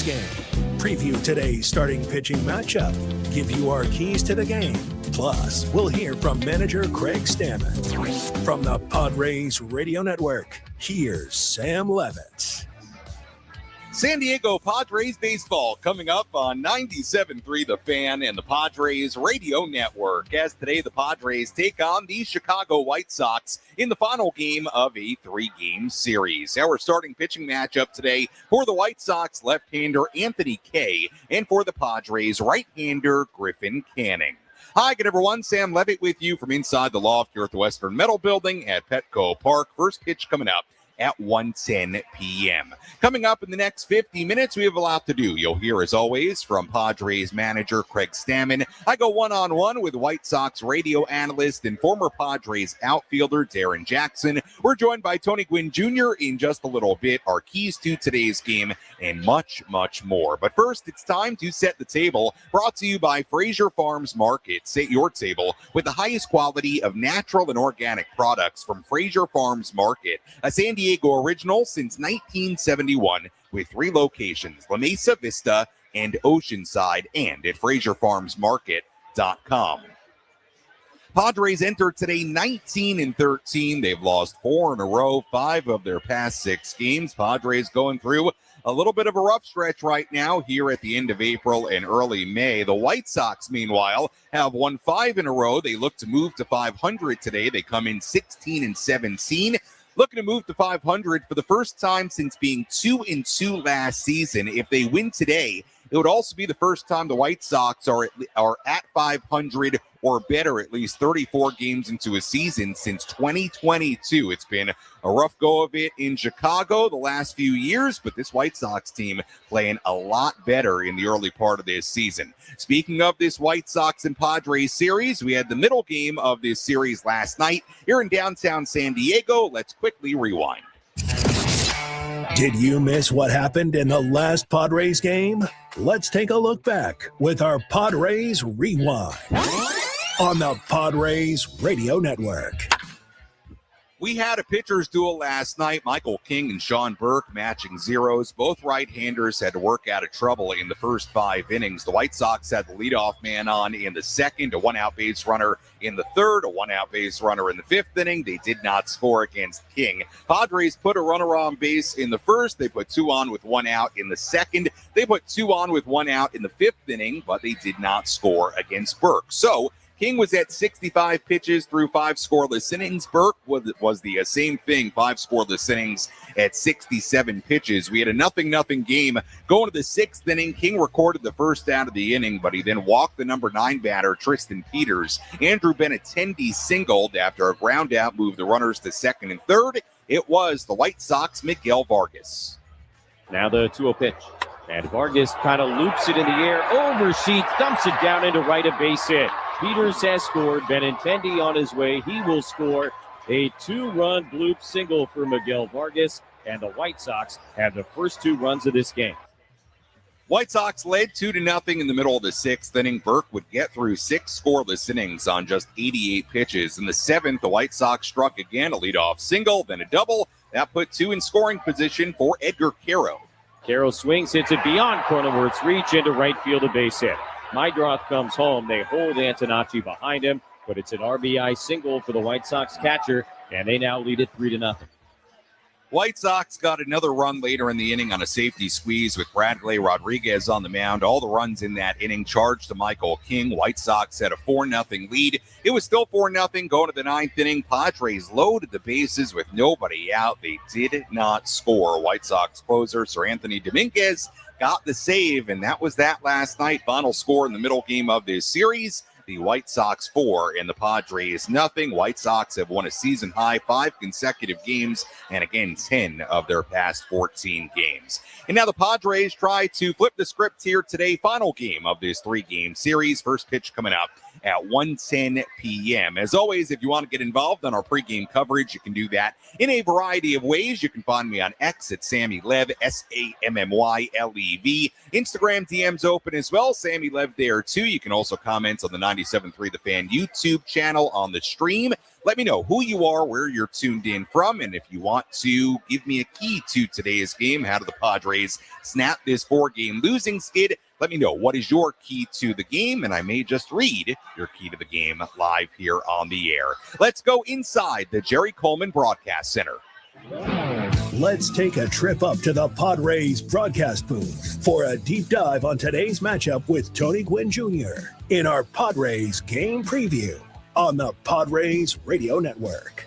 Game. Preview today's starting pitching matchup. Give you our keys to the game. Plus, we'll hear from manager Craig Stammen. From the Padres Radio Network, here's Sam Levitt. San Diego Padres baseball coming up on 97.3 The Fan and the Padres Radio Network. As today the Padres take on the Chicago White Sox in the final game of a 3-game series. Our starting pitching matchup today for the White Sox, left-hander Anthony Kay, and for the Padres, right-hander Griffin Canning. Hi again, everyone. Sam Levitt with you from inside the loft here at the Western Metal Building at Petco Park. First pitch coming up at 1:10 p.m. Coming up in the next 50 minutes, we have a lot to do. You'll hear, as always, from Padres manager Craig Stammen. I go one-on-one with White Sox radio analyst and former Padres outfielder Darrin Jackson. We're joined by Gwynn Jr. in just a little bit, our keys to today's game, and much, much more. But first, it's time to set the table, brought to you by Fraser Farms Market. Set your table with the highest quality of natural and organic products from Fraser Farms Market, a San Diego original since 1971, with 3 locations, La Mesa, Vista, and Oceanside, and at FraserFarmsMarket.com. Padres entered today 19-13. They've lost 4 in a row, 5 of their past 6 games. Padres going through a little bit of a rough stretch right now here at the end of April and early May. The White Sox, meanwhile, have won 5 in a row. They look to move to 500 today. They come in 16-17. Looking to move to 500 for the first time since being 2-2 last season. If they win today, It would also be the first time the White Sox are at 500 or better at least 34 games into a season since 2022. It's been a rough go of it in Chicago the last few years, but this White Sox team playing a lot better in the early part of this season. Speaking of this White Sox and Padres series, we had the middle game of this series last night here in downtown San Diego. Let's quickly rewind. Did you miss what happened in the last Padres game? Let's take a look back with our Padres Rewind on the Padres Radio Network. We had a pitcher's duel last night. Michael King and Sean Burke matching zeros. Both right-handers had to work out of trouble in the first 5 innings. The White Sox had the leadoff man on in the second, a one-out base runner in the third, a one-out base runner in the 5th inning. They did not score against King. Padres put a runner on base in the first. They put 2 on with 1 out in the second. They put 2 on with 1 out in the 5th inning, but they did not score against Burke. So King was at 65 pitches through 5 scoreless innings. Burke was the same thing, 5 scoreless innings at 67 pitches. We had a 0-0 game going to the 6th inning. King recorded the first out of the inning, but he then walked the number 9 batter, Tristan Peters. Andrew Benintendi singled after a ground out moved the runners to second and third. It was the White Sox, Miguel Vargas. Now the 2-0 pitch. And Vargas kind of loops it in the air, oversheets, dumps it down into right, a base hit. Peters has scored. Benintendi on his way. He will score a 2-run bloop single for Miguel Vargas, and the White Sox have the first 2 runs of this game. White Sox led 2-0 in the middle of the 6th inning. Burke would get through 6 scoreless innings on just 88 pitches. In the 7th, the White Sox struck again, a leadoff single, then a double. That put 2 in scoring position for Edgar Quero. Quero swings, hits it beyond Cronenworth's reach into right field, a base hit. Meidroth comes home. They hold Antonacci behind him, but it's an RBI single for the White Sox catcher, and they now lead it 3-0. White Sox got another run later in the inning on a safety squeeze with Bradley Rodriguez on the mound. All the runs in that inning charged to Michael King. White Sox had a 4-0 lead. It was still 4-0 going to the 9th inning. Padres loaded the bases with nobody out. They did not score. White Sox closer Sir Anthony Dominguez got the save, and that was that last night. Final score in the middle game of this series. The White Sox 4 and the Padres nothing. White Sox have won a season high 5 consecutive games, and again 10 of their past 14 games. And now the Padres try to flip the script here today. Final game of this 3-game series. First pitch coming up at 1:10 p.m. As always, if you want to get involved on our pregame coverage, you can do that in a variety of ways. You can find me on X at Sammy Lev, SammyLev. Instagram DMs open as well. Sammy Lev there too. You can also comment on the 97.3 The Fan YouTube channel on the stream. Let me know who you are, where you're tuned in from, and if you want to give me a key to today's game, how do the Padres snap this 4-game losing skid? Let me know what is your key to the game, and I may just read your key to the game live here on the air. Let's go inside the Jerry Coleman Broadcast Center. Let's take a trip up to the Padres broadcast booth for a deep dive on today's matchup with Tony Gwynn Jr. in our Padres game preview on the Padres Radio Network.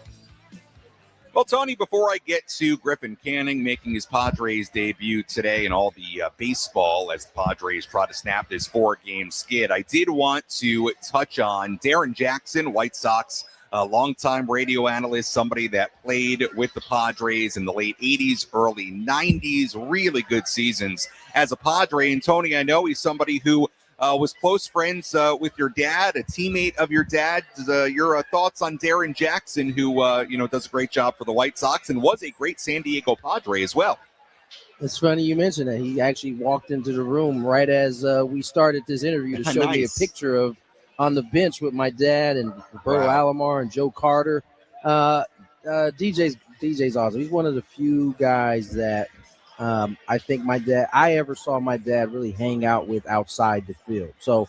Well, Tony, before I get to Griffin Canning making his Padres debut today and all the baseball as the Padres try to snap this 4-game skid, I did want to touch on Darrin Jackson, White Sox, a longtime radio analyst, somebody that played with the Padres in the late 80s, early 90s, really good seasons as a Padre. And Tony, I know he's somebody who was close friends with your dad, a teammate of your dad. Your thoughts on Darrin Jackson, who does a great job for the White Sox and was a great San Diego Padre as well. It's funny you mentioned that. He actually walked into the room right as we started this interview to show me a picture of on the bench with my dad and Roberto Alomar and Joe Carter. DJ's awesome. He's one of the few guys that I think I ever saw my dad really hang out with outside the field. So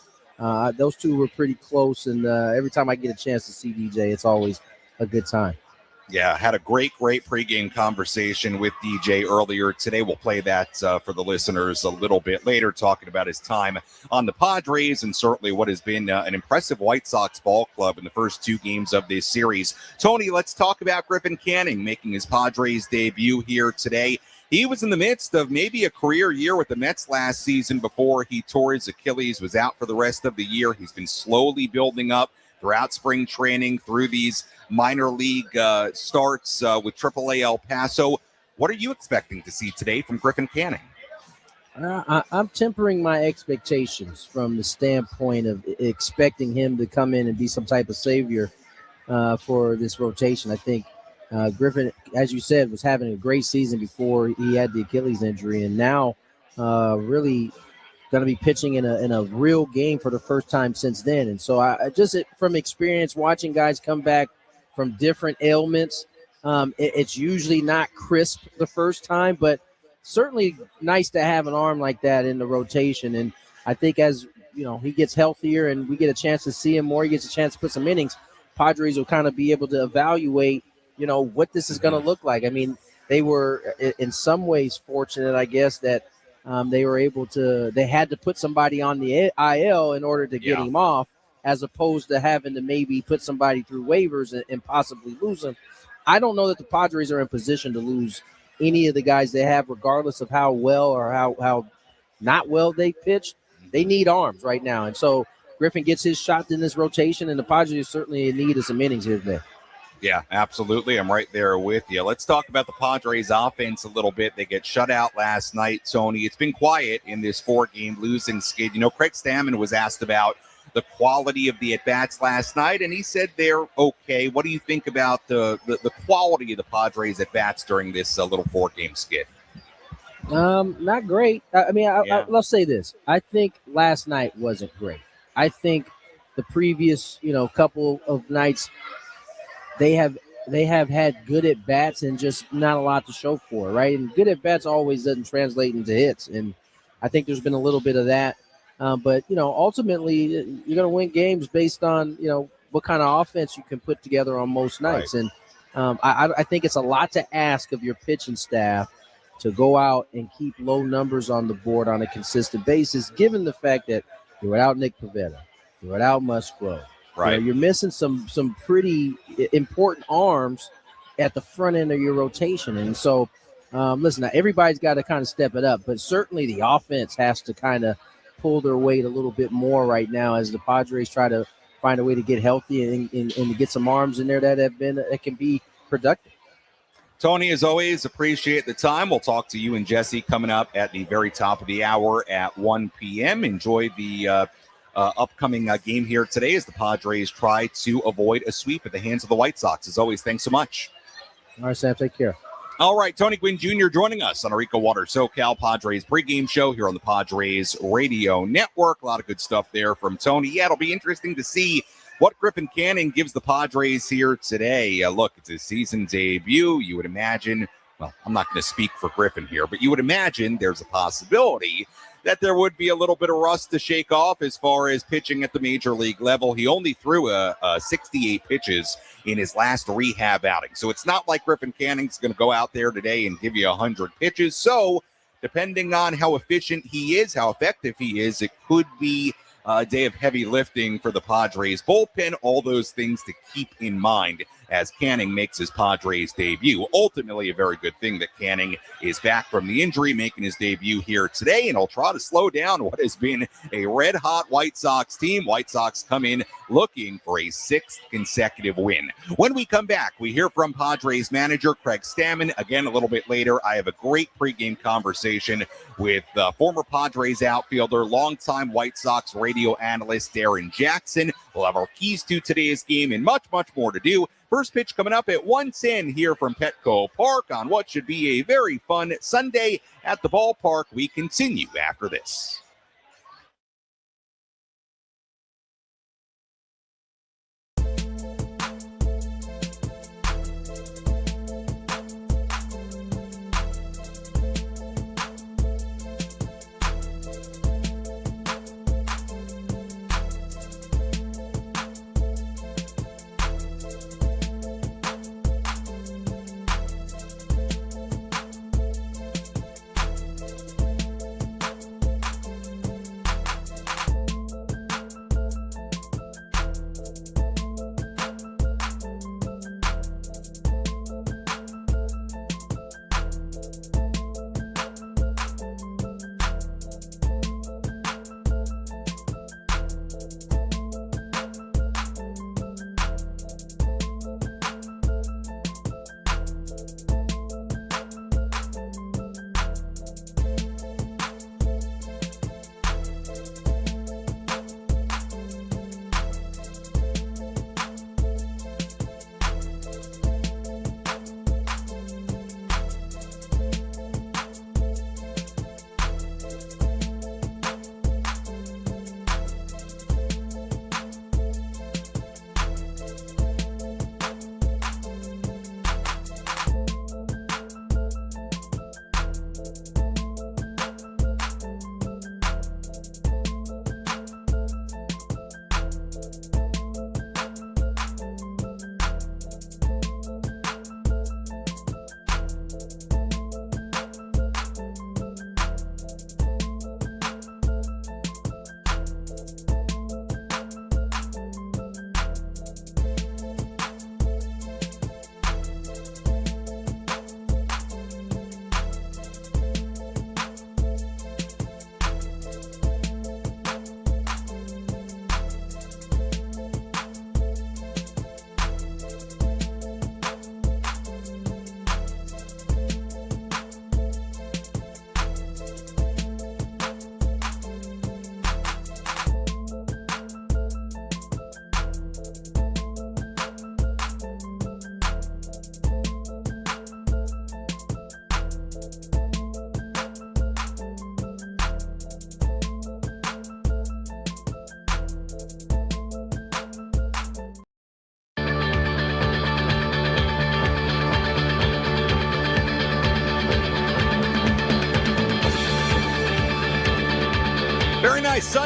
those two were pretty close, and every time I get a chance to see DJ, it's always a good time. Yeah, had a great pregame conversation with DJ earlier today. We'll play that for the listeners a little bit later, talking about his time on the Padres and certainly what has been an impressive White Sox ball club in the first 2 games of this series. Tony, let's talk about Griffin Canning making his Padres debut here today. He was in the midst of maybe a career year with the Mets last season before he tore his Achilles, was out for the rest of the year. He's been slowly building up throughout spring training, through these minor league starts with AAA El Paso. What are you expecting to see today from Griffin Canning? I'm tempering my expectations from the standpoint of expecting him to come in and be some type of savior for this rotation. I think Griffin, as you said, was having a great season before he had the Achilles injury, and now really going to be pitching in a real game for the first time since then. And so I just from experience watching guys come back from different ailments, it's usually not crisp the first time, but certainly nice to have an arm like that in the rotation. And I think as he gets healthier and we get a chance to see him more, he gets a chance to put some innings, Padres will kind of be able to evaluate, what this is going to look like. I mean, they were in some ways fortunate, I guess, that they were able to, they had to put somebody on the IL in order to get him off, as opposed to having to maybe put somebody through waivers and possibly lose him. I don't know that the Padres are in position to lose any of the guys they have, regardless of how well or how not well they pitched. They need arms right now. And so Griffin gets his shot in this rotation, and the Padres certainly in need of some innings here today. Yeah, absolutely. I'm right there with you. Let's talk about the Padres offense a little bit. They get shut out last night, Tony. It's been quiet in this 4-game losing skid. Craig Stammen was asked about the quality of the at-bats last night, and he said they're okay. What do you think about the quality of the Padres at-bats during this little 4-game skid? Not great. Let's say this. I think last night wasn't great. I think the previous, couple of nights, they have had good at-bats and just not a lot to show for, right? And good at-bats always doesn't translate into hits, and I think there's been a little bit of that. But ultimately, you're going to win games based on, what kind of offense you can put together on most nights. Right. And I think it's a lot to ask of your pitching staff to go out and keep low numbers on the board on a consistent basis, given the fact that you're without Nick Pivetta, you're without Musgrove. Right. You're missing some pretty important arms at the front end of your rotation. And so, listen, now everybody's got to kind of step it up, but certainly the offense has to kind of pull their weight a little bit more right now as the Padres try to find a way to get healthy and to get some arms in there that can be productive. Tony, as always, appreciate the time. We'll talk to you and Jesse coming up at the very top of the hour at 1 p.m. Enjoy the upcoming game here today as the Padres try to avoid a sweep at the hands of the White Sox. As always, thanks so much. All right, Sam, take care. All right, Tony Gwynn Jr. joining us on our EcoWater SoCal Padres pregame show here on the Padres Radio Network. A lot of good stuff there from Tony. Yeah, it'll be interesting to see what Griffin Canning gives the Padres here today. Look, it's his season debut. You would imagine, well, I'm not going to speak for Griffin here, but you would imagine there's a possibility that there would be a little bit of rust to shake off as far as pitching at the major league level. He only threw 68 pitches in his last rehab outing. So it's not like Griffin Canning's going to go out there today and give you 100 pitches. So depending on how efficient he is, how effective he is, it could be a day of heavy lifting for the Padres bullpen. All those things to keep in mind as Canning makes his Padres debut. Ultimately, a very good thing that Canning is back from the injury, making his debut here today, and he'll try to slow down what has been a red-hot White Sox team. White Sox come in looking for a 6th consecutive win. When we come back, we hear from Padres manager Craig Stammen. Again, a little bit later, I have a great pregame conversation with former Padres outfielder, longtime White Sox radio analyst Darrin Jackson. We'll have our keys to today's game and much, much more to do. First pitch coming up at 1:10 here from Petco Park on what should be a very fun Sunday at the ballpark. We continue after this.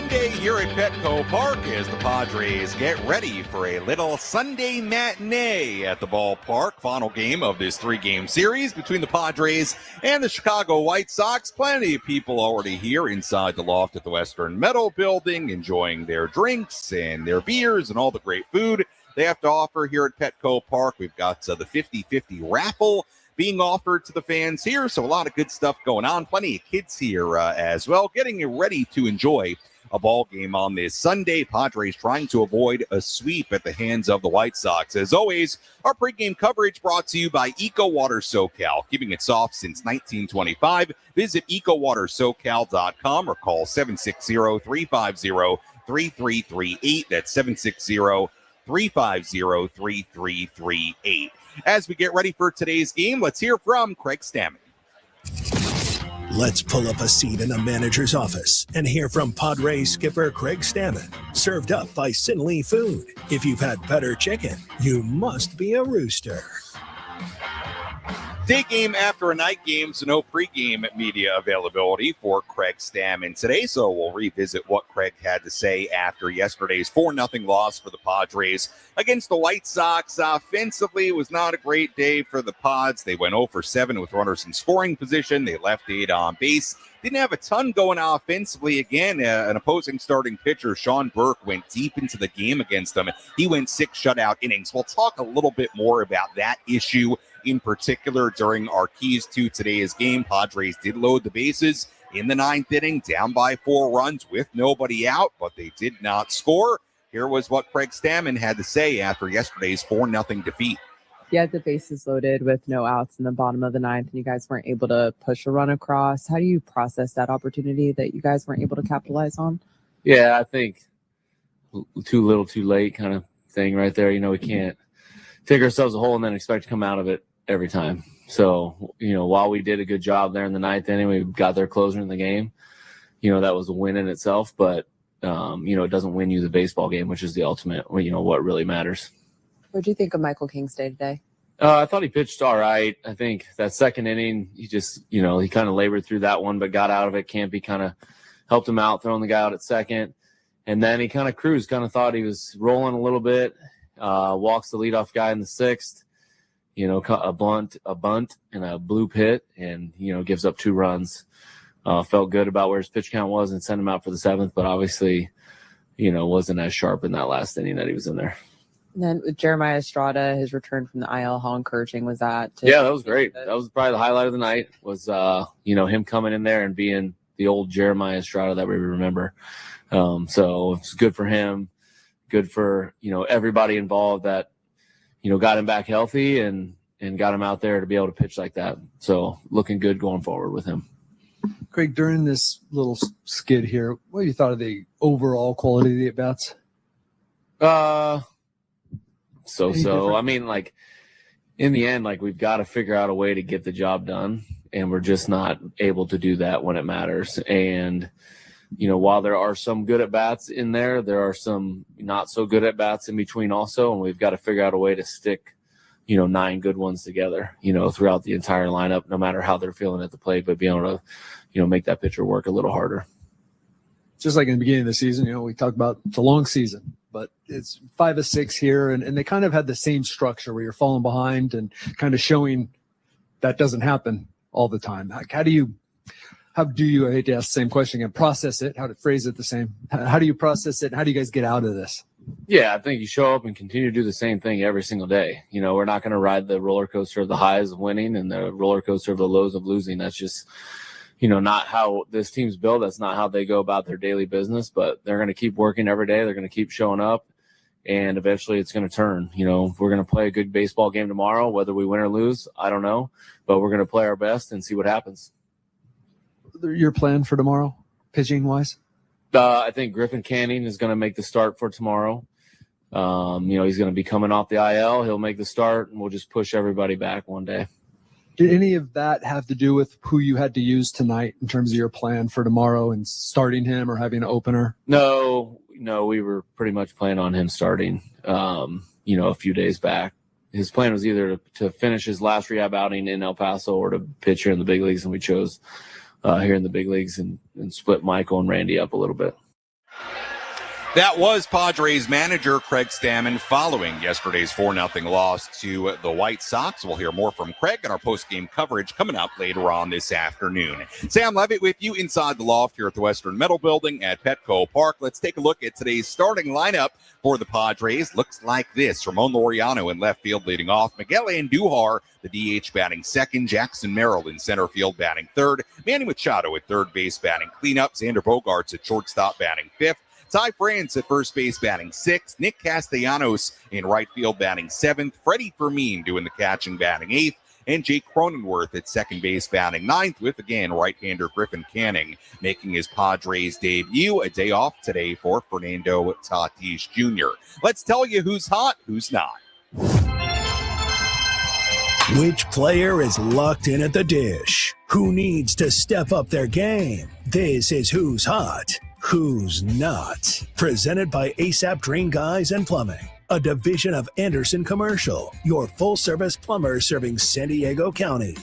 Sunday here at Petco Park as the Padres get ready for a little Sunday matinee at the ballpark. Final game of this 3-game series between the Padres and the Chicago White Sox. Plenty of people already here inside the loft at the Western Metal Building, enjoying their drinks and their beers and all the great food they have to offer here at Petco Park. We've got the 50-50 raffle being offered to the fans here, so a lot of good stuff going on. Plenty of kids here as well, getting ready to enjoy a ball game on this Sunday. Padres trying to avoid a sweep at the hands of the White Sox. As always, our pregame coverage brought to you by EcoWater SoCal, keeping it soft since 1925. Visit EcoWaterSoCal.com or call 760-350-3338. That's 760-350-3338. As we get ready for today's game, let's hear from Craig Stammen. Let's pull up a seat in the manager's office and hear from Padres skipper Craig Stammen. Served up by Sinley Food. If you've had better chicken, you must be a rooster. Day game after a night game, so no pregame media availability for Craig Stammen today. So we'll revisit what Craig had to say after yesterday's 4-0 loss for the Padres against the White Sox. Offensively, it was not a great day for the Pods. They went 0 for 7 with runners in scoring position. They left 8 on base. Didn't have a ton going offensively. Again, an opposing starting pitcher, Sean Burke, went deep into the game against them. He went 6 shutout innings. We'll talk a little bit more about that issue in particular during our keys to today's game. Padres did load the bases in the 9th inning, down by 4 runs with nobody out, but they did not score. Here was what Craig Stammen had to say after yesterday's 4-0 defeat. You had the bases loaded with no outs in the bottom of the 9th, and you guys weren't able to push a run across. How do you process that opportunity that you guys weren't able to capitalize on? Yeah, I think too little, too late kind of thing right there. We can't dig ourselves a hole and then expect to come out of it every time. So, while we did a good job there in the 9th inning, we got their closer in the game. That was a win in itself, but, it doesn't win you the baseball game, which is the ultimate, what really matters. What did you think of Michael King's day today? I thought he pitched all right. I think that 2nd inning, he just, he kind of labored through that one, but got out of it. Campy kind of helped him out, throwing the guy out at 2nd. And then he kind of cruised, kind of thought he was rolling a little bit, walks the leadoff guy in the 6th. A bunt and a blue pit, and, gives up 2 runs. Felt good about where his pitch count was and sent him out for the 7th, but obviously, wasn't as sharp in that last inning that he was in there. And then with Jeremiah Estrada, his return from the IL, how encouraging was that? Yeah, that was great. That was probably the highlight of the night was, him coming in there and being the old Jeremiah Estrada that we remember. So it's good for him, good for, everybody involved that, got him back healthy and got him out there to be able to pitch like that. So looking good going forward with him. Craig, during this little skid here, what you thought of the overall quality of the at-bats? So. I mean, in the end, we've got to figure out a way to get the job done, and we're just not able to do that when it matters. And, while there are some good at-bats in there, there are some not so good at-bats in between also, and we've got to figure out a way to stick, 9 good ones together, throughout the entire lineup, no matter how they're feeling at the plate, but be able to, make that pitcher work a little harder. Just like in the beginning of the season, we talked about it's a long season, but it's 5 of 6 here, and they kind of had the same structure where you're falling behind and kind of showing that doesn't happen all the time. How do you, I hate to ask the same question again, process it, how to phrase it the same. How do you process it? How do you guys get out of this? Yeah, I think you show up and continue to do the same thing every single day. We're not going to ride the roller coaster of the highs of winning and the roller coaster of the lows of losing. That's just, not how this team's built. That's not how they go about their daily business, but they're going to keep working every day. They're going to keep showing up, and eventually it's going to turn. We're going to play a good baseball game tomorrow, whether we win or lose, I don't know, but we're going to play our best and see what happens. Your plan for tomorrow, pitching-wise? I think Griffin Canning is going to make the start for tomorrow. He's going to be coming off the IL. He'll make the start, and we'll just push everybody back one day. Did any of that have to do with who you had to use tonight in terms of your plan for tomorrow and starting him or having an opener? No, we were pretty much planning on him starting, a few days back. His plan was either to finish his last rehab outing in El Paso or to pitch here in the big leagues, and we chose here in the big leagues and split Michael and Randy up a little bit. That was Padres manager Craig Stammen following yesterday's 4-0 loss to the White Sox. We'll hear more from Craig in our post-game coverage coming up later on this afternoon. Sam Levitt with you inside the loft here at the Western Metal Building at Petco Park. Let's take a look at today's starting lineup for the Padres. Looks like this. Ramon Laureano in left field leading off. Miguel Andujar, the DH, batting second. Jackson Merrill in center field batting third. Manny Machado at third base batting cleanup. Xander Bogaerts at shortstop batting fifth. Ty France at first base batting sixth. Nick Castellanos in right field batting seventh. Freddie Fermin doing the catching batting eighth. And Jake Cronenworth at second base batting ninth, with, again, right-hander Griffin Canning making his Padres debut. A day off today for Fernando Tatis Jr. Let's tell you who's hot, who's not. Which player is locked in at the dish? Who needs to step up their game? This is Who's Hot, Who's Not. Presented by ASAP Drain Guys and Plumbing, a division of Anderson Commercial, your full-service plumber serving San Diego County.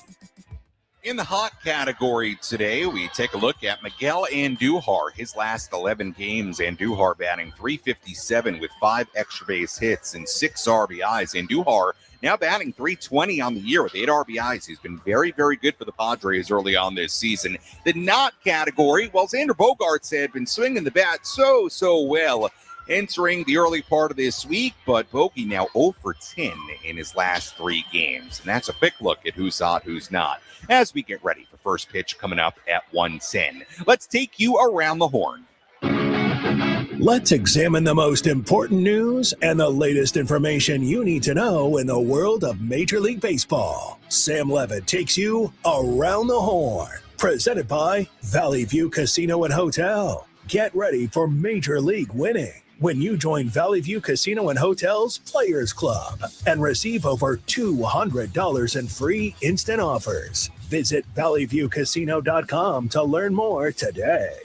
In the hot category today, we take a look at Miguel Andujar. His last 11 games, Andujar batting .357 with 5 extra base hits and 6 RBIs. Andujar now batting .320 on the year with 8 RBIs. He's been very, very good for the Padres early on this season. The not category, well, Xander Bogaerts had been swinging the bat so well entering the early part of this week, but Bogey now 0 for 10 in his last 3 games. And that's a quick look at who's hot, who's not, as we get ready for first pitch coming up at 1:10. Let's take you around the horn. Let's examine the most important news and the latest information you need to know in the world of Major League Baseball. Sam Levitt takes you around the horn. Presented by Valley View Casino and Hotel. Get ready for Major League winning when you join Valley View Casino and Hotel's Players Club and receive over $200 in free instant offers. Visit valleyviewcasino.com to learn more today.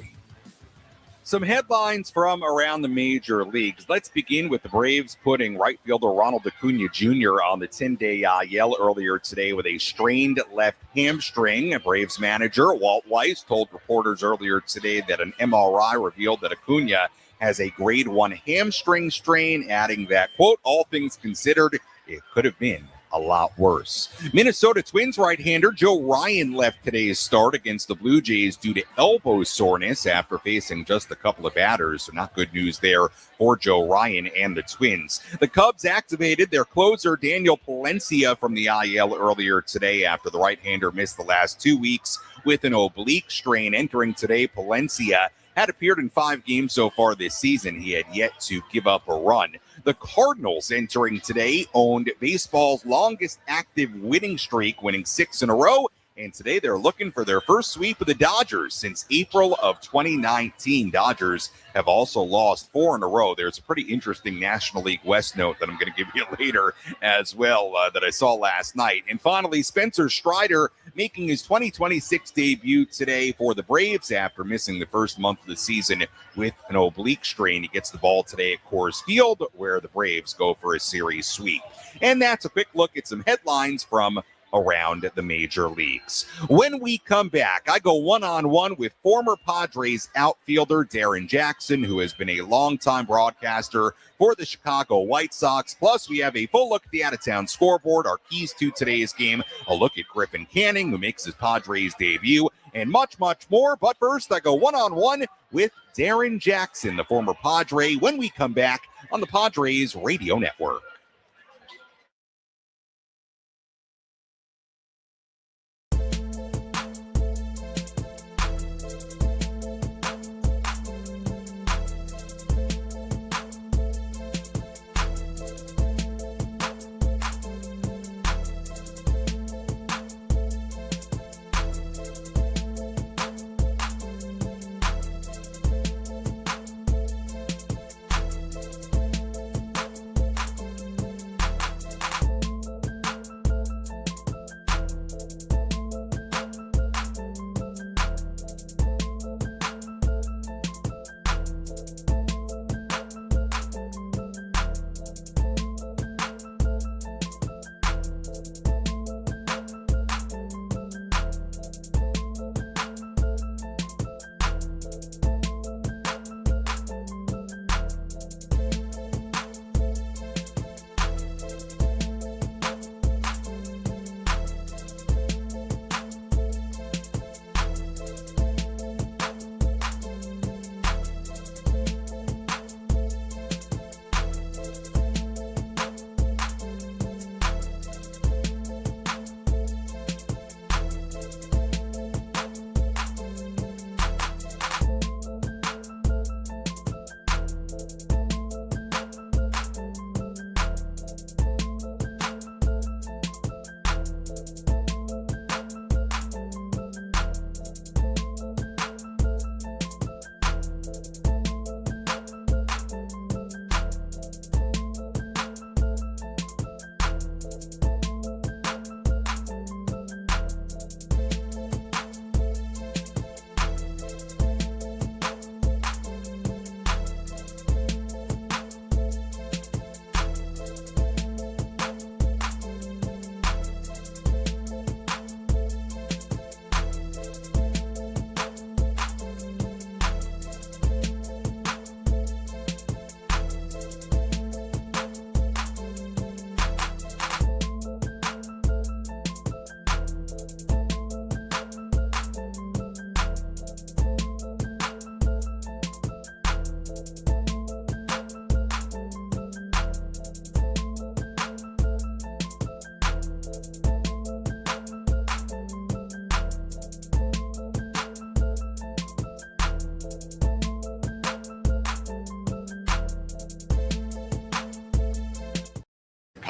Some headlines from around the major leagues. Let's begin with the Braves putting right fielder Ronald Acuna Jr. on the 10-day IL earlier today with a strained left hamstring. Braves manager Walt Weiss told reporters earlier today that an MRI revealed that Acuna has a grade 1 hamstring strain, adding that, quote, all things considered, it could have been a lot worse. Minnesota Twins right-hander Joe Ryan left today's start against the Blue Jays due to elbow soreness after facing just a couple of batters. So not good news there for Joe Ryan and the Twins. The Cubs activated their closer Daniel Palencia from the IL earlier today after the right-hander missed the last 2 weeks with an oblique strain. Entering today, Palencia had appeared in 5 games so far this season. He had yet to give up a run. The Cardinals entering today owned baseball's longest active winning streak, winning 6 in a row. And today they're looking for their first sweep of the Dodgers since April of 2019. Dodgers have also lost 4 in a row. There's a pretty interesting National League West note that I'm going to give you later as well that I saw last night. And finally, Spencer Strider making his 2026 debut today for the Braves after missing the first month of the season with an oblique strain. He gets the ball today at Coors Field, where the Braves go for a series sweep. And that's a quick look at some headlines from around the major leagues. When we come back, I go one-on-one with former Padres outfielder Darrin Jackson, who has been a longtime broadcaster for the Chicago White Sox. Plus, we have a full look at the out-of-town scoreboard, our keys to today's game, a look at Griffin Canning, who makes his Padres debut, and much, much more. But first, I go one-on-one with Darrin Jackson, the former Padre, when we come back on the Padres Radio Network.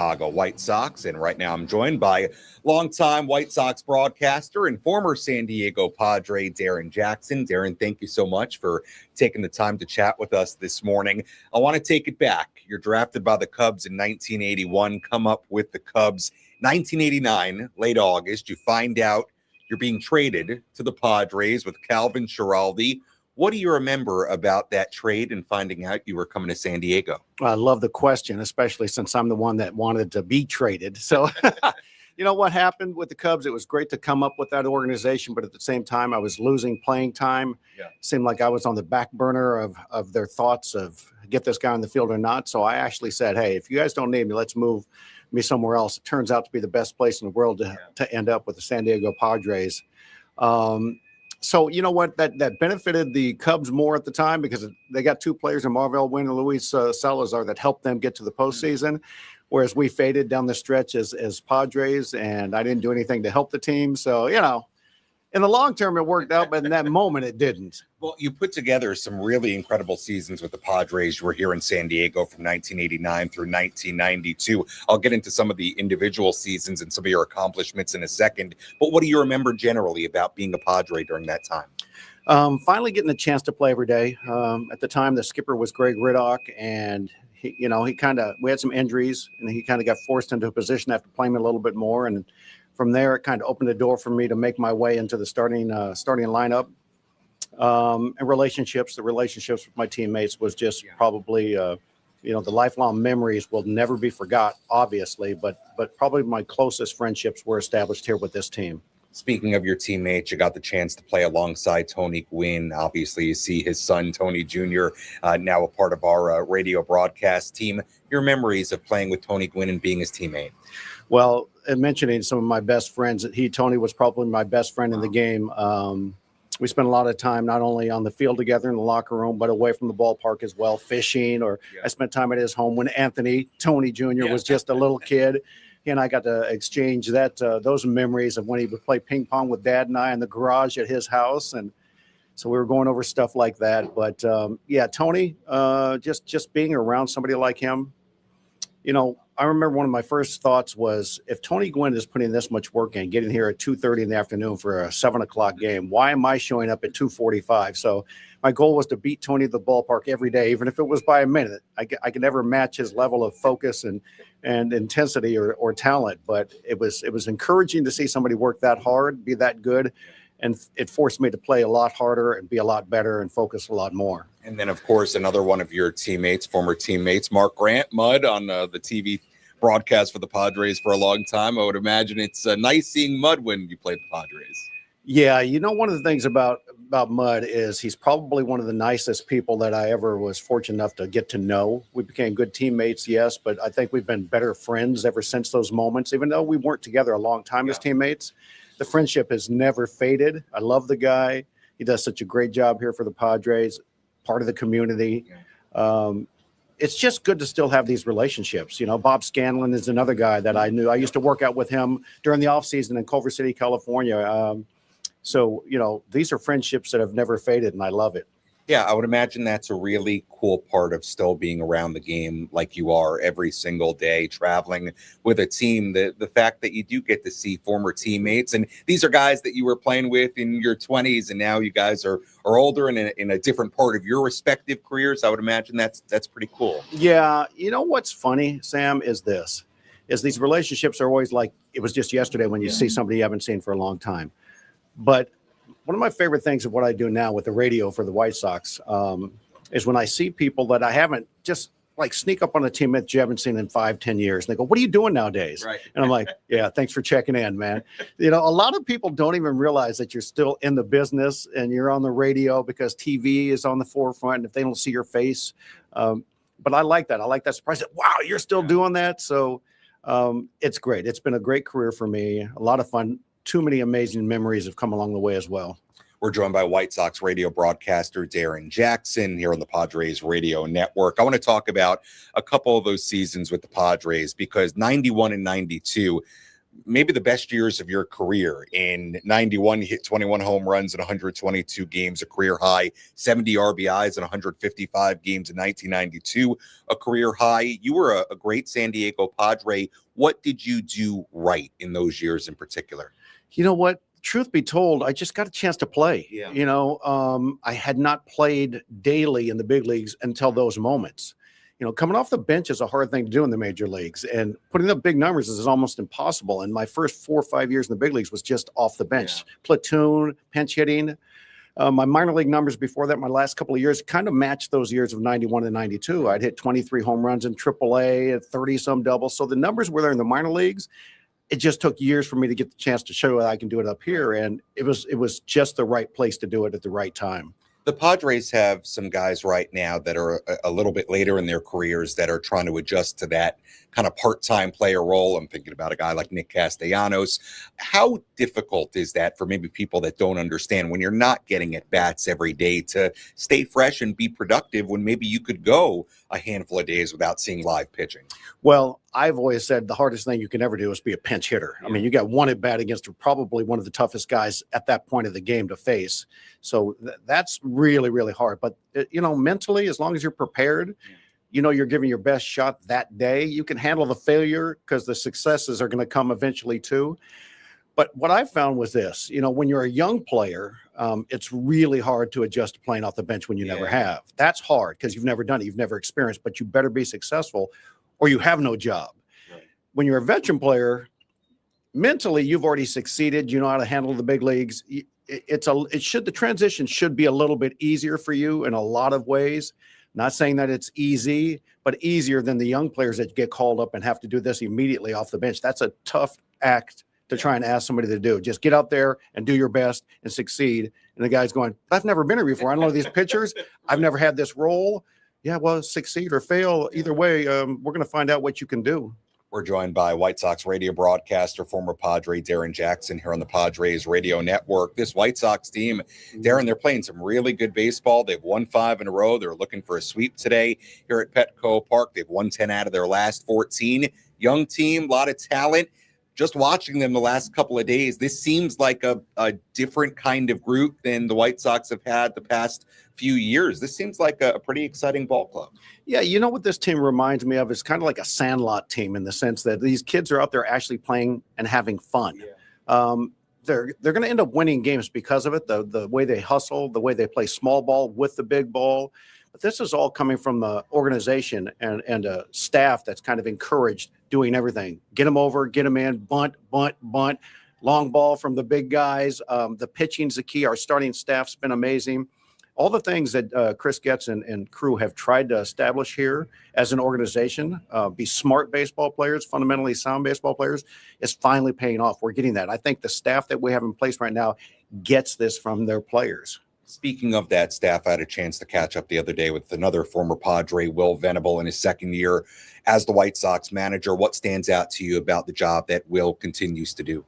Chicago White Sox. And right now I'm joined by longtime White Sox broadcaster and former San Diego Padre, Darrin Jackson. Darrin, thank you so much for taking the time to chat with us this morning. I want to take it back. You're drafted by the Cubs in 1981, come up with the Cubs. 1989, late August, you find out you're being traded to the Padres with Calvin Schiraldi. What do you remember about that trade and finding out you were coming to San Diego? I love the question, especially since I'm the one that wanted to be traded. So, you know what happened with the Cubs? It was great to come up with that organization, but at the same time, I was losing playing time. Yeah. It seemed like I was on the back burner of their thoughts of get this guy on the field or not. So I actually said, hey, if you guys don't need me, let's move me somewhere else. It turns out to be the best place in the world to end up with the San Diego Padres. So you know what, that benefited the Cubs more at the time because they got two players in Marvell Wynn and Luis Salazar that helped them get to the postseason, whereas we faded down the stretch as Padres, and I didn't do anything to help the team. So, you know, in the long term, it worked out, but in that moment, it didn't. Well, you put together some really incredible seasons with the Padres. You were here in San Diego from 1989 through 1992. I'll get into some of the individual seasons and some of your accomplishments in a second. But what do you remember generally about being a Padre during that time? Finally getting a chance to play every day. At the time, the skipper was Greg Riddock, and we had some injuries, and he kind of got forced into a position after playing a little bit more. And from there, it kind of opened the door for me to make my way into the starting lineup. And the relationships with my teammates was just probably, the lifelong memories will never be forgot, obviously, but probably my closest friendships were established here with this team. Speaking of your teammates, you got the chance to play alongside Tony Gwynn. Obviously, you see his son, Tony Jr., now a part of our radio broadcast team. Your memories of playing with Tony Gwynn and being his teammate? Well, and mentioning some of my best friends, Tony was probably my best friend in the game. We spent a lot of time not only on the field together in the locker room, but away from the ballpark as well, fishing, or I spent time at his home when Tony Jr. was just a little kid. He and I got to exchange those memories of when he would play ping pong with Dad and I in the garage at his house. And so we were going over stuff like that. But Tony, just being around somebody like him, I remember one of my first thoughts was, if Tony Gwynn is putting this much work in, getting here at 2:30 in the afternoon for a 7:00 game, why am I showing up at 2:45? So my goal was to beat Tony at the ballpark every day, even if it was by a minute. I could never match his level of focus and intensity or talent, but it was encouraging to see somebody work that hard, be that good. And it forced me to play a lot harder and be a lot better and focus a lot more. And then, of course, another one of your former teammates, Mark Grant, Mud, on the TV broadcast for the Padres for a long time. I would imagine it's nice seeing Mud when you play the Padres. Yeah, one of the things about Mud is he's probably one of the nicest people that I ever was fortunate enough to get to know. We became good teammates, yes, but I think we've been better friends ever since those moments, even though we weren't together a long time as teammates. The friendship has never faded. I love the guy. He does such a great job here for the Padres, part of the community. It's just good to still have these relationships. Bob Scanlon is another guy that I knew. I used to work out with him during the offseason in Culver City, California. So these are friendships that have never faded, and I love it. Yeah, I would imagine that's a really cool part of still being around the game like you are every single day, traveling with a team. The fact that you do get to see former teammates, and these are guys that you were playing with in your 20s, and now you guys are older and in a different part of your respective careers. I would imagine that's pretty cool. Yeah, what's funny, Sam, is these relationships are always like it was just yesterday when you see somebody you haven't seen for a long time. But one of my favorite things of what I do now with the radio for the White Sox is when I see people that I haven't just like sneak up on a team that you haven't seen in 5-10 years. And they go, "What are you doing nowadays?" Right. And I'm like, "Yeah, thanks for checking in, man." A lot of people don't even realize that you're still in the business and you're on the radio because TV is on the forefront. And if they don't see your face, but I like that. I like that surprise. Wow, you're still doing that. So it's great. It's been a great career for me. A lot of fun. Too many amazing memories have come along the way as well. We're joined by White Sox radio broadcaster Darrin Jackson here on the Padres Radio Network. I want to talk about a couple of those seasons with the Padres because 91 and 92, maybe the best years of your career. In 91, you hit 21 home runs in 122 games, a career high, 70 RBIs in 155 games in 1992, a career high. You were a great San Diego Padre. What did you do right in those years in particular? You know what? Truth be told, I just got a chance to play. Yeah. You know, I had not played daily in the big leagues until those moments. You know, coming off the bench is a hard thing to do in the major leagues, and putting up big numbers is almost impossible. And my first 4 or 5 years in the big leagues was just off the bench, platoon, pinch hitting. My minor league numbers before that, my last couple of years, kind of matched those years of 91 and 92. I'd hit 23 home runs in AAA, 30-some doubles. So the numbers were there in the minor leagues. It just took years for me to get the chance to show that I can do it up here, and it was just the right place to do it at the right time. The Padres have some guys right now that are a little bit later in their careers that are trying to adjust to that kind of part-time player role. I'm thinking about a guy like Nick Castellanos. How difficult is that for maybe people that don't understand when you're not getting at bats every day to stay fresh and be productive when maybe you could go a handful of days without seeing live pitching? Well, I've always said the hardest thing you can ever do is be a pinch hitter. I mean, you got one at bat against probably one of the toughest guys at that point of the game to face. So that's really, really hard. But, you know, mentally, as long as you're prepared, you know, you're giving your best shot that day, you can handle the failure because the successes are going to come eventually too. But what I found was this, you know, when you're a young player, it's really hard to adjust to playing off the bench when you never have. That's hard because you've never done it. You've never experienced, but you better be successful or you have no job. Right. When you're a veteran player, mentally, you've already succeeded. You know how to handle the big leagues. The transition should be a little bit easier for you in a lot of ways. Not saying that it's easy, but easier than the young players that get called up and have to do this immediately off the bench. That's a tough act to try and ask somebody to do. Just get out there and do your best and succeed. And the guy's going, I've never been here before. I don't know these pitchers. I've never had this role. Yeah, well, succeed or fail. Either way, we're going to find out what you can do. We're joined by White Sox radio broadcaster, former Padre Darrin Jackson here on the Padres radio network. This White Sox team, Darrin, they're playing some really good baseball. They've won 5 in a row. They're looking for a sweep today here at Petco Park. They've won 10 out of their last 14. Young team, a lot of talent. Just watching them the last couple of days, this seems like a different kind of group than the White Sox have had the past few years. This seems like a pretty exciting ball club. Yeah, you know what this team reminds me of? It's kind of like a Sandlot team in the sense that these kids are out there actually playing and having fun. Yeah. They're going to end up winning games because of it, the way they hustle, the way they play small ball with the big ball. But this is all coming from the organization and a staff that's kind of encouraged doing everything. Get them over, get them in, bunt, long ball from the big guys. The pitching's the key. Our starting staff's been amazing. All the things that Chris Getz and crew have tried to establish here as an organization, be smart baseball players, fundamentally sound baseball players, is finally paying off. We're getting that. I think the staff that we have in place right now gets this from their players. Speaking of that staff, I had a chance to catch up the other day with another former Padre, Will Venable, in his second year as the White Sox manager. What stands out to you about the job that Will continues to do?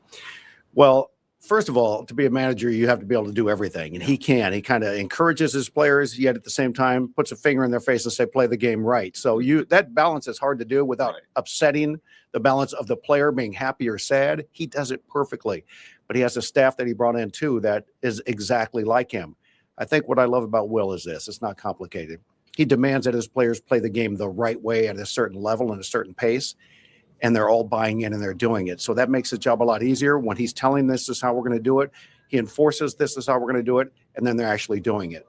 Well, first of all, to be a manager, you have to be able to do everything, and he can. He kind of encourages his players, yet at the same time puts a finger in their face and say, play the game right. So that balance is hard to do without upsetting the balance of the player being happy or sad. He does it perfectly, but he has a staff that he brought in too that is exactly like him. I think what I love about Will is this. It's not complicated. He demands that his players play the game the right way at a certain level and a certain pace, and they're all buying in and they're doing it. So that makes his job a lot easier. When he's telling this is how we're going to do it, he enforces this is how we're going to do it, and then they're actually doing it.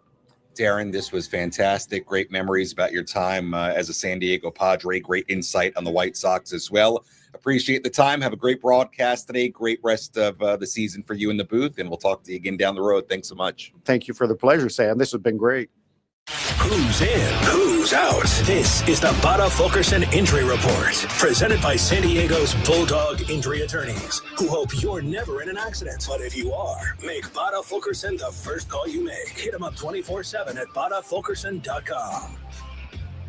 Darrin, this was fantastic. Great memories about your time as a San Diego Padre. Great insight on the White Sox as well. Appreciate the time. Have a great broadcast today. Great rest of the season for you in the booth, and we'll talk to you again down the road. Thanks so much. Thank you for the pleasure, Sam. This has been great. Who's in? Who's out? This is the Bada Fulkerson Injury Report, presented by San Diego's Bulldog Injury Attorneys, who hope you're never in an accident. But if you are, make Bada Fulkerson the first call you make. Hit them up 24/7 at badafulkerson.com.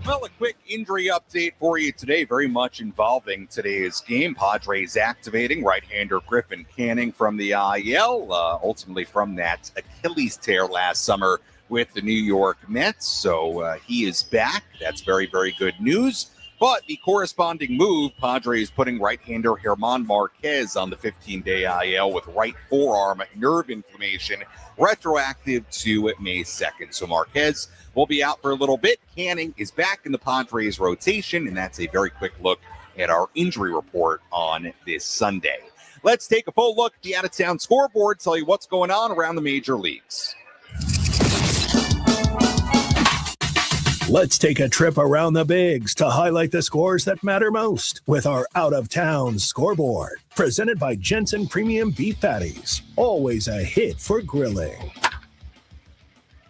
Well, a quick injury update for you today, very much involving today's game. Padres activating right-hander Griffin Canning from the IL, ultimately from that Achilles tear last summer with the New York Mets. So he is back. That's very, very good news. But the corresponding move, Padres putting right-hander German Marquez on the 15-day IL with right forearm nerve inflammation, retroactive to May 2nd. So Marquez will be out for a little bit. Canning is back in the Padres rotation, and that's a very quick look at our injury report on this Sunday. Let's take a full look at the out-of-town scoreboard, tell you what's going on around the major leagues. Let's take a trip around the bigs to highlight the scores that matter most with our out-of-town scoreboard. Presented by Jensen Premium Beef Patties. Always a hit for grilling.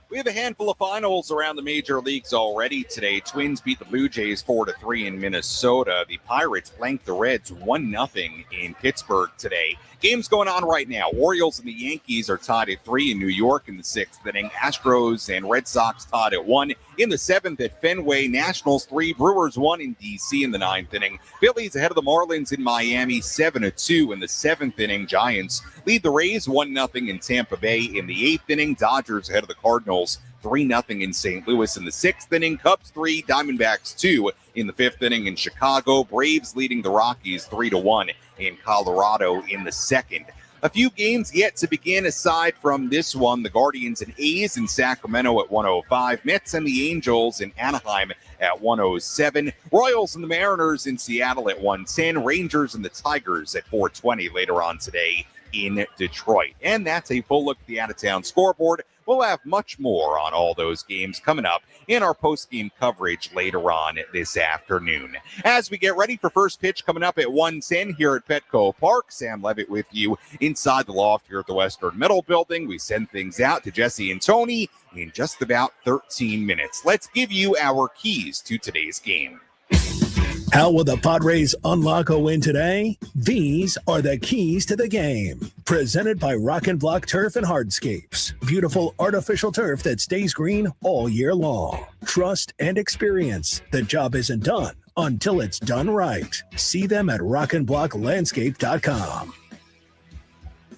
We have a handful of finals around the major leagues already today. Twins beat the Blue Jays 4-3 in Minnesota. The Pirates blanked the Reds 1-0 in Pittsburgh today. Games going on right now. Orioles and the Yankees are tied at 3 in New York in the 6th inning. Astros and Red Sox tied at 1 in the 7th at Fenway. Nationals 3, Brewers 1 in D.C. in the 9th inning. Phillies ahead of the Marlins in Miami 7-2 in the 7th inning. Giants lead the Rays 1-0 in Tampa Bay in the 8th inning. Dodgers ahead of the Cardinals 3-0 in St. Louis in the 6th inning. Cubs 3, Diamondbacks 2 in the 5th inning in Chicago. Braves leading the Rockies 3-1 in Colorado in the 2nd. A few games yet to begin aside from this one. The Guardians and A's in Sacramento at 1:05. Mets and the Angels in Anaheim at 1:07. Royals and the Mariners in Seattle at 1:10. Rangers and the Tigers at 4:20 later on today in Detroit. And that's a full look at the out-of-town scoreboard. We'll have much more on all those games coming up in our post-game coverage later on this afternoon. As we get ready for first pitch coming up at 1:10 here at Petco Park, Sam Levitt with you inside the loft here at the Western Metal Building. We send things out to Jesse and Tony in just about 13 minutes. Let's give you our keys to today's game. How will the Padres unlock a win today? These are the keys to the game. Presented by Rock and Block Turf and Hardscapes. Beautiful artificial turf that stays green all year long. Trust and experience. The job isn't done until it's done right. See them at rockandblocklandscape.com.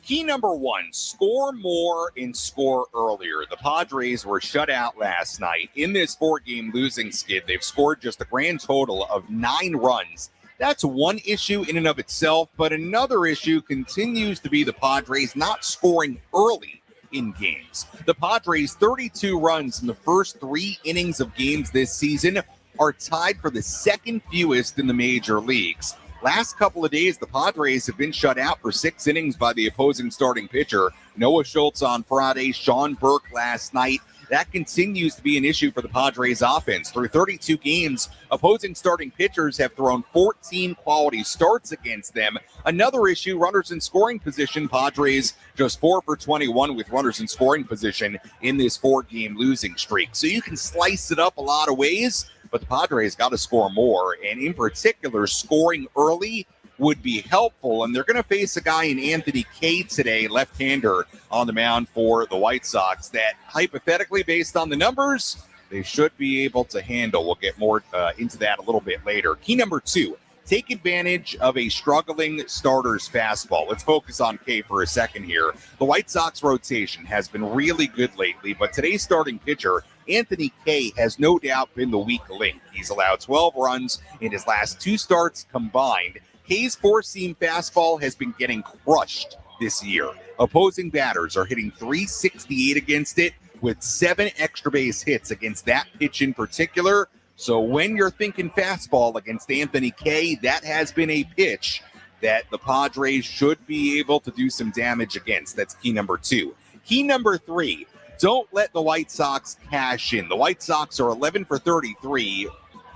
Key number 1, score more and score earlier. The Padres were shut out last night. In this 4-game losing skid, they've scored just a grand total of 9 runs. That's one issue in and of itself, but another issue continues to be the Padres not scoring early in games. The Padres' 32 runs in the first 3 innings of games this season are tied for the second fewest in the major leagues. Last couple of days, the Padres have been shut out for 6 innings by the opposing starting pitcher. Noah Schultz on Friday, Sean Burke last night. That continues to be an issue for the Padres offense. Through 32 games, opposing starting pitchers have thrown 14 quality starts against them. Another issue, runners in scoring position. Padres just 4 for 21 with runners in scoring position in this 4-game losing streak. So you can slice it up a lot of ways, but the Padres got to score more, and in particular, scoring early would be helpful. And they're going to face a guy in Anthony Kay today, left-hander on the mound for the White Sox, that hypothetically, based on the numbers, they should be able to handle. We'll get more into that a little bit later. Key number 2, take advantage of a struggling starter's fastball. Let's focus on Kay for a second here. The White Sox rotation has been really good lately, but today's starting pitcher, Anthony Kay, has no doubt been the weak link. He's allowed 12 runs in his last 2 starts combined. Kay's 4-seam fastball has been getting crushed this year. Opposing batters are hitting .368 against it, with 7 extra base hits against that pitch in particular. So when you're thinking fastball against Anthony Kay, that has been a pitch that the Padres should be able to do some damage against. That's key number 2. Key number 3, don't let the White Sox cash in. The White Sox are 11 for 33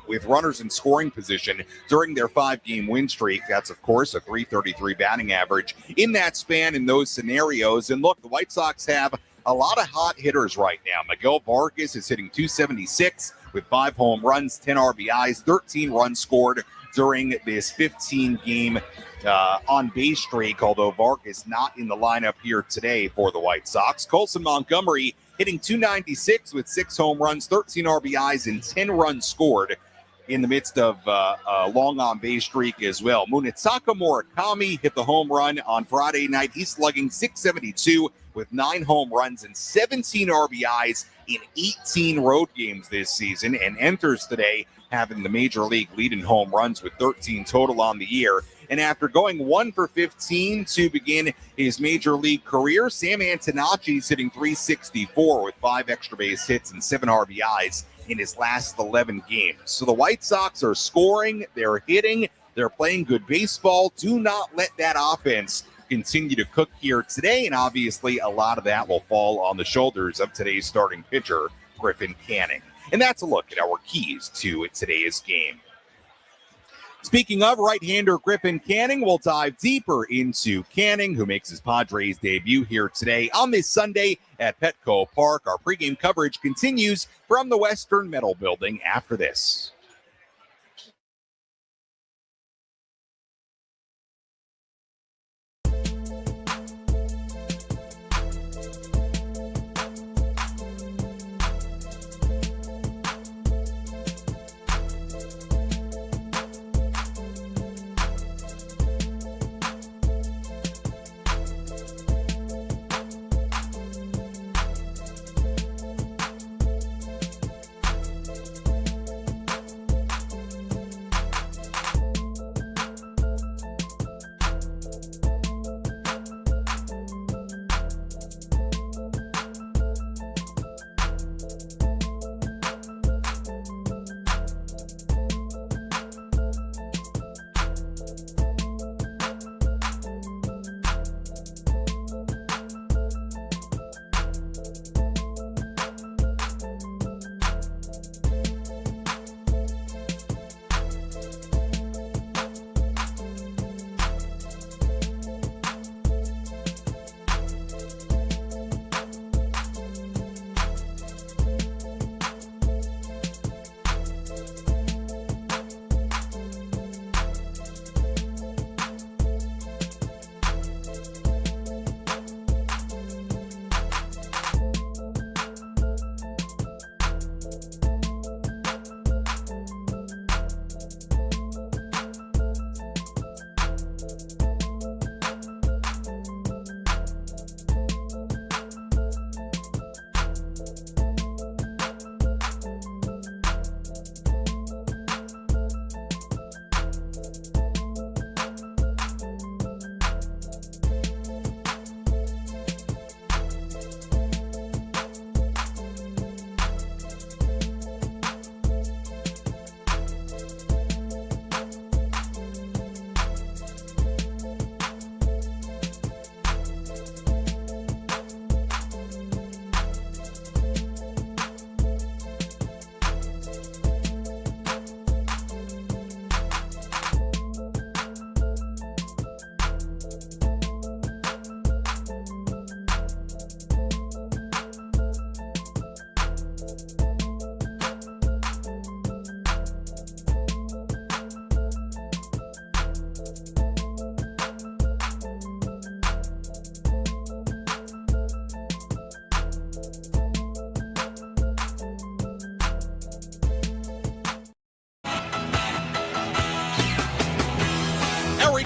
with runners in scoring position during their 5-game win streak. That's, of course, a .333 batting average in that span in those scenarios. And look, the White Sox have a lot of hot hitters right now. Miguel Vargas is hitting .276 with 5 home runs, 10 RBIs, 13 runs scored during this 15-game on-base streak, although Vargas not in the lineup here today for the White Sox. Colson Montgomery hitting .296 with 6 home runs, 13 RBIs, and 10 runs scored in the midst of a long on-base streak as well. Munetaka Murakami hit the home run on Friday night. He's slugging .672 with 9 home runs and 17 RBIs in 18 road games this season, and enters today having the major league lead in home runs with 13 total on the year. And after going 1 for 15 to begin his major league career, Sam Antonacci's hitting .364 with 5 extra base hits and 7 RBIs in his last 11 games. So the White Sox are scoring, they're hitting, they're playing good baseball. Do not let that offense continue to cook here today, and obviously a lot of that will fall on the shoulders of today's starting pitcher, Griffin Canning. And that's a look at our keys to today's game. Speaking of right-hander Griffin Canning, we'll dive deeper into Canning, who makes his Padres debut here today on this Sunday at Petco Park. Our pregame coverage continues from the Western Metal Building after this.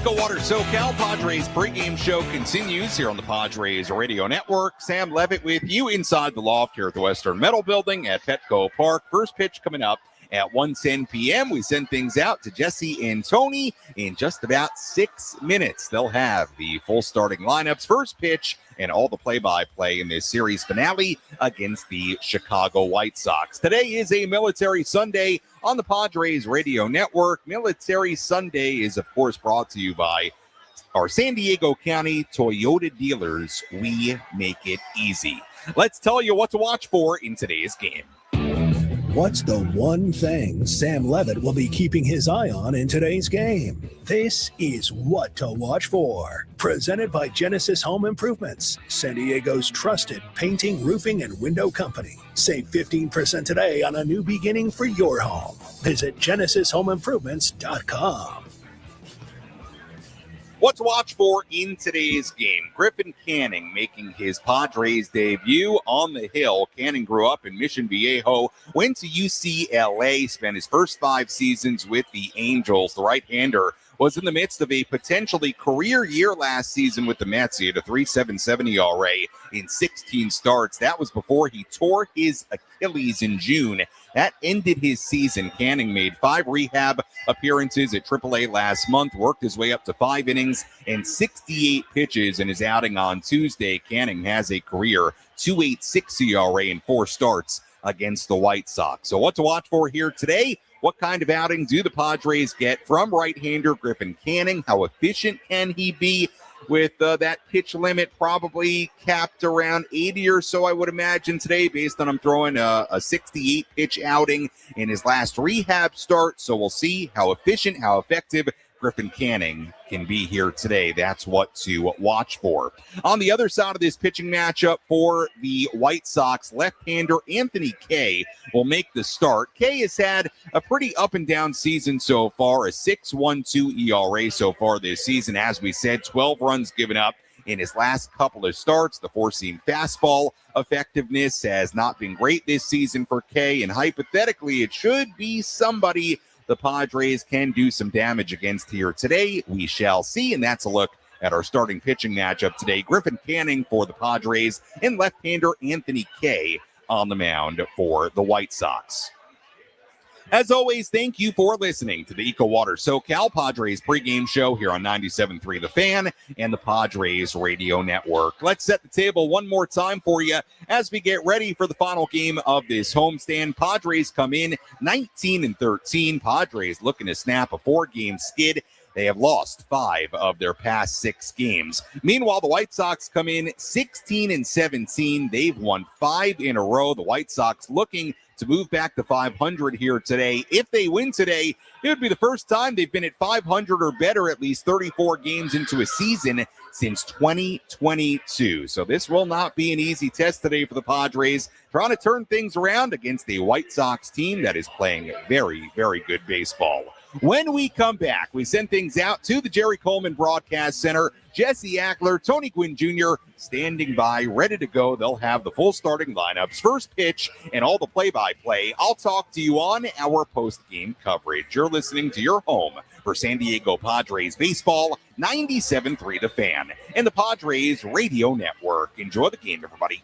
EcoWater SoCal Padres pregame show continues here on the Padres Radio Network. Sam Levitt with you inside the loft here at the Western Metal Building at Petco Park. First pitch coming up at 1:10 p.m. We send things out to Jesse and Tony in just about 6 minutes. They'll have the full starting lineups, first pitch, and all the play-by-play in this series finale against the Chicago White Sox. Today is a Military Sunday on the Padres Radio Network. Military Sunday is, of course, brought to you by our San Diego County Toyota dealers. We make it easy. Let's tell you what to watch for in today's game. What's the one thing Sam Levitt will be keeping his eye on in today's game? This is What to Watch For, presented by Genesis Home Improvements, San Diego's trusted painting, roofing, and window company. Save 15% today on a new beginning for your home. Visit GenesisHomeImprovements.com. What to watch for in today's game. Griffin Canning making his Padres debut on the hill. Canning grew up in Mission Viejo, went to UCLA, spent his first 5 seasons with the Angels. The right-hander was in the midst of a potentially career year last season with the Mets. He had a .377 ERA in 16 starts. That was before he tore his Achilles in June That ended his season. Canning made 5 rehab appearances at AAA last month, worked his way up to 5 innings and 68 pitches in his outing on Tuesday. Canning has a career 2.86 ERA in 4 starts against the White Sox. So what to watch for here today? What kind of outing do the Padres get from right-hander Griffin Canning? How efficient can he be with that pitch limit probably capped around 80 or so, I would imagine, today, based on him throwing a 68-pitch outing in his last rehab start. So we'll see how efficient, how effective Griffin Canning can be here today. That's what to watch for. On the other side of this pitching matchup for the White Sox, left-hander Anthony Kay will make the start. Kay has had a pretty up-and-down season so far, a 6.12 ERA so far this season. As we said, 12 runs given up in his last couple of starts. The four-seam fastball effectiveness has not been great this season for Kay, and hypothetically, it should be somebody the Padres can do some damage against here today. We shall see, and that's a look at our starting pitching matchup today. Griffin Canning for the Padres and left-hander Anthony Kay on the mound for the White Sox. As always, thank you for listening to the EcoWater SoCal Padres pregame show here on 97.3 The Fan and the Padres Radio Network. Let's set the table one more time for you as we get ready for the final game of this homestand. Padres come in 19-13. Padres looking to snap a 4-game skid. They have lost 5 of their past 6 games. Meanwhile, the White Sox come in 16-17. They've won 5 in a row. The White Sox looking to move back to 500 here today. If they win today, it would be the first time they've been at 500 or better at least 34 games into a season since 2022. So this will not be an easy test today for the Padres, trying to turn things around against a White Sox team that is playing very, very good baseball. When we come back, we send things out to the Jerry Coleman Broadcast Center. Jesse Ackler, Tony Gwynn Jr. standing by, ready to go. They'll have the full starting lineups, first pitch, and all the play-by-play. I'll talk to you on our post-game coverage. You're listening to your home for San Diego Padres baseball, 97.3 The Fan, and the Padres Radio Network. Enjoy the game, everybody.